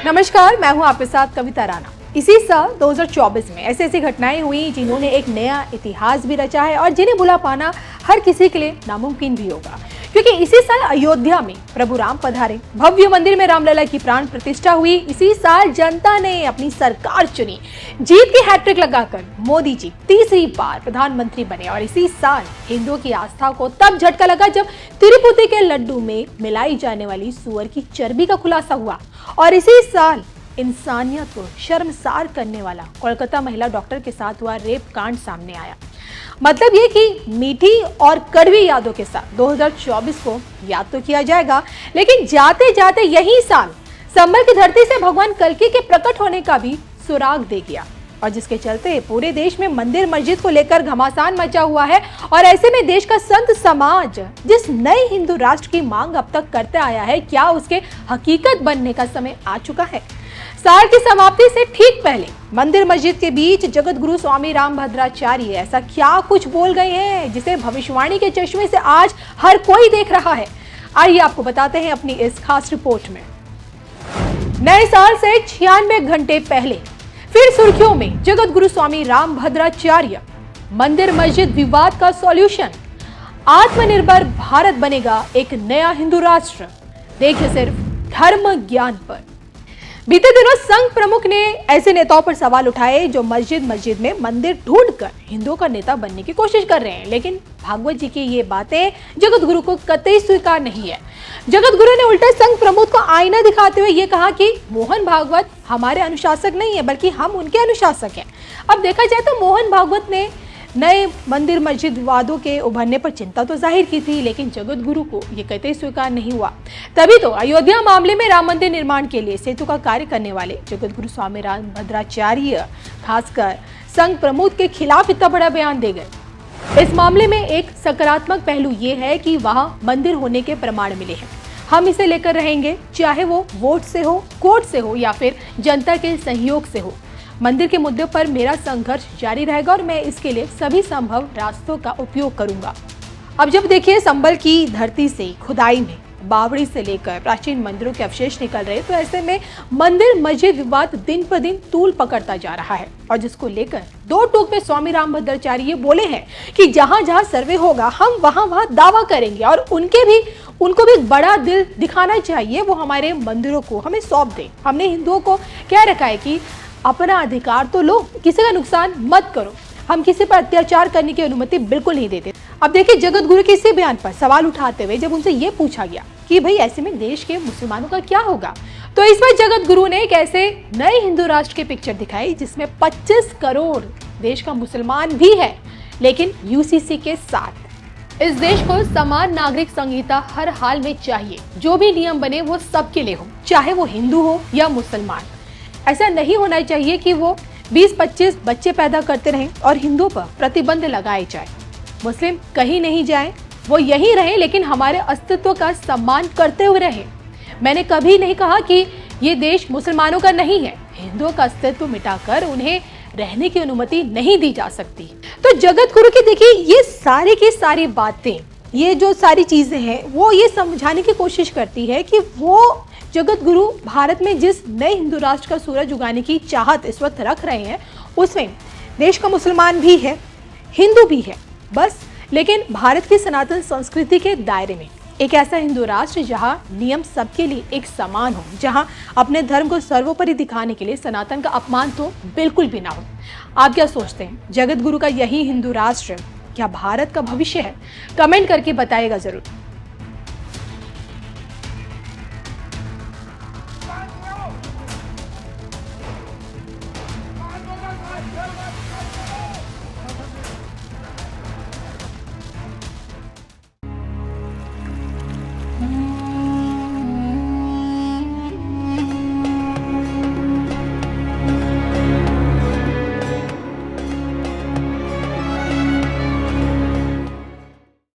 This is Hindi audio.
नमस्कार, मैं हूं आपके साथ कविता राणा। इसी साल 2024 में ऐसी घटनाएं हुई जिन्होंने एक नया इतिहास भी रचा है और जिन्हें भुला पाना हर किसी के लिए नामुमकिन भी होगा, क्योंकि इसी साल अयोध्या में प्रभु राम पधारे, भव्य मंदिर में रामलला की प्राण प्रतिष्ठा हुई। इसी साल जनता ने अपनी सरकार चुनी, जीत की हैट्रिक लगाकर मोदी जी तीसरी बार प्रधानमंत्री बने। और इसी साल हिंदुओं की आस्था को तब झटका लगा जब तिरुपति के लड्डू में मिलाई जाने वाली सुअर की चर्बी का खुलासा हुआ। और इसी साल इंसानियत को शर्मसार करने वाला कोलकाता महिला डॉक्टर के साथ हुआ रेप कांड सामने आया। मतलब ये कि मीठी और कड़वी यादों के साथ 2024 को याद तो किया जाएगा, लेकिन जाते जाते यही साल संभल की धरती से भगवान कल्कि के प्रकट होने का भी सुराग दे गया, और जिसके चलते पूरे देश में मंदिर मस्जिद को लेकर घमासान मचा हुआ है। और ऐसे में देश का संत समाज जिस नए हिंदू राष्ट्र की मांग अब तक करते आया है, क्या उसके हकीकत बनने का समय आ चुका है? साल की समाप्ति से ठीक पहले मंदिर मस्जिद के बीच जगत गुरु स्वामी रामभद्राचार्य ऐसा क्या कुछ बोल गए हैं जिसे भविष्यवाणी के चश्मे से आज हर कोई देख रहा है। आइए आपको बताते हैं अपनी इस खास रिपोर्ट में। नए साल से 96 घंटे पहले फिर सुर्खियों में जगत गुरु स्वामी रामभद्राचार्य, मंदिर मस्जिद विवाद का सॉल्यूशन, आत्मनिर्भर भारत बनेगा एक नया हिंदू राष्ट्र। देखिए सिर्फ धर्म ज्ञान पर। बीते दिनों संघ प्रमुख ने ऐसे नेताओं पर सवाल उठाए जो मस्जिद में मंदिर ढूंढकर हिंदुओं का नेता बनने की कोशिश कर रहे हैं, लेकिन भागवत जी की ये बातें जगत गुरु को कतई स्वीकार नहीं है। जगत गुरु ने उल्टा संघ प्रमुख को आईना दिखाते हुए ये कहा कि मोहन भागवत हमारे अनुशासक नहीं है, बल्कि हम उनके अनुशासक हैं। अब देखा जाए तो मोहन भागवत ने नए मंदिर मस्जिद विवादों के उभरने पर चिंता तो जाहिर की थी, लेकिन जगत गुरु को ये कतई स्वीकार नहीं हुआ। तभी तो अयोध्या मामले में राम मंदिर निर्माण के लिए सेतु का कार्य करने वाले जगत गुरु स्वामी रामभद्राचार्य खासकर संघ प्रमुख के खिलाफ इतना बड़ा बयान दे गए। इस मामले में एक सकारात्मक पहलू ये है कि वहां मंदिर होने के प्रमाण मिले हैं। हम इसे लेकर रहेंगे, चाहे वो वोट से हो, कोर्ट से हो या फिर जनता के सहयोग से हो। मंदिर के मुद्दे पर मेरा संघर्ष जारी रहेगा और मैं इसके लिए सभी संभव रास्तों का उपयोग करूंगा। अब जब देखिए संभल की धरती से खुदाई में बावड़ी से लेकर प्राचीन मंदिरों के अवशेष निकल रहे, तो ऐसे में मंदिर मस्जिद विवाद दिन पर दिन तूल पकड़ता जा रहा है। और जिसको लेकर दो टूक में स्वामी रामभद्राचार्य बोले हैं कि जहां जहां सर्वे होगा हम वहां दावा करेंगे, और उनको भी बड़ा दिल दिखाना चाहिए। वो हमारे मंदिरों को हमें सौंप दें। हमने हिंदुओं को क्या रखा है कि अपना अधिकार तो लो, किसी का नुकसान मत करो। हम किसी पर अत्याचार करने की अनुमति बिल्कुल नहीं देते। अब देखिए जगत गुरु के इसी बयान पर सवाल उठाते हुए जब उनसे ये पूछा गया कि भाई ऐसे में देश के मुसलमानों का क्या होगा, तो इस पर जगत गुरु ने एक ऐसे नए हिंदू राष्ट्र की पिक्चर दिखाई जिसमें 25 करोड़ देश का मुसलमान भी है, लेकिन यूसीसी के साथ। इस देश को समान नागरिक संहिता हर हाल में चाहिए। जो भी नियम बने वो सबके लिए हो, चाहे वो हिंदू हो या मुसलमान। ऐसा नहीं होना चाहिए कि वो 20-25 बच्चे पैदा करते रहें और हिंदुओं पर प्रतिबंध लगाए जाए। मुस्लिम कहीं नहीं जाएं, वो यहीं रहें, लेकिन हमारे अस्तित्व का सम्मान करते हुए रहें। मैंने कभी नहीं कहा कि ये देश मुसलमानों का नहीं है। हिंदुओं का अस्तित्व मिटाकर उन्हें रहने की अनुमति नहीं दी जा सकती। तो जगत गुरु की देखिए ये सारी की सारी बातें, ये जो सारी चीजें हैं, वो ये समझाने की कोशिश करती है कि वो जगत गुरु भारत में जिस नए हिंदू राष्ट्र का सूरज उगाने की चाहत इस वक्त रख रहे हैं, उसमें देश का मुसलमान भी है, हिंदू भी है, बस लेकिन भारत की सनातन संस्कृति के दायरे में एक ऐसा हिंदू राष्ट्र जहां नियम सबके लिए एक समान हो, जहां अपने धर्म को सर्वोपरि दिखाने के लिए सनातन का अपमान तो बिल्कुल भी ना हो। आप क्या सोचते हैं, जगत गुरु का यही हिंदू राष्ट्र क्या भारत का भविष्य है? कमेंट करके बताइएगा जरूर।